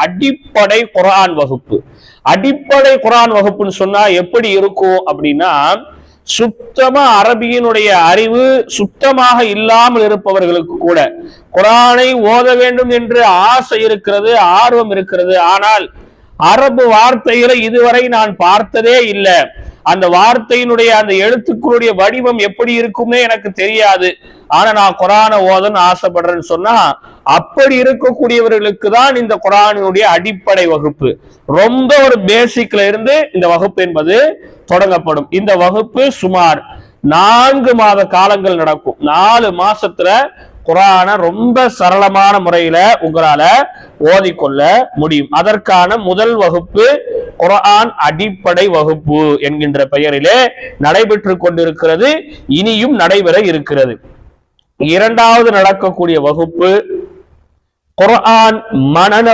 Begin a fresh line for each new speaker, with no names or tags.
அடிப்படை குர்ஆன் வகுப்பு. அடிப்படை குர்ஆன் வகுப்புன்னு சொன்னா எப்படி இருக்கும் அப்படின்னா, சுத்தமா அரபியினுடைய அறிவு சுத்தமாக இல்லாமல் இருப்பவர்களுக்கு கூட குர்ஆனை ஓத வேண்டும் என்று ஆசை இருக்கிறது, ஆர்வம் இருக்கிறது. ஆனால் அரபு வார்த்தைகளை இதுவரை நான் பார்த்ததே இல்லை, அந்த வார்த்தையினுடைய அந்த எழுத்துக்களுடைய வடிவம் எப்படி இருக்கும்னே எனக்கு தெரியாது, ஆனா நான் குர்ஆனை ஓதன்னு ஆசைப்படுறேன்னு சொன்னா, அப்படி இருக்கக்கூடியவர்களுக்கு தான் இந்த குர்ஆனுடைய அடிப்படை வகுப்பு, ரொம்ப ஒரு பேசிக்ல இருந்து இந்த வகுப்பு என்பது தொடங்கப்படும். இந்த வகுப்பு சுமார் 4 மாத காலங்கள் நடக்கும். 4 மாசத்துல குர்ஆனை ரொம்ப சரளமான முறையில உங்களால ஓதிக்கொள்ள முடியும். அதற்கான முதல் வகுப்பு குர்ஆன் அடிப்படை வகுப்பு என்கின்ற பெயரிலே நடைபெற்று கொண்டிருக்கிறது, இனியும் நடைபெற இருக்கிறது. இரண்டாவது நடக்கக்கூடிய வகுப்பு குர்ஆன் மனன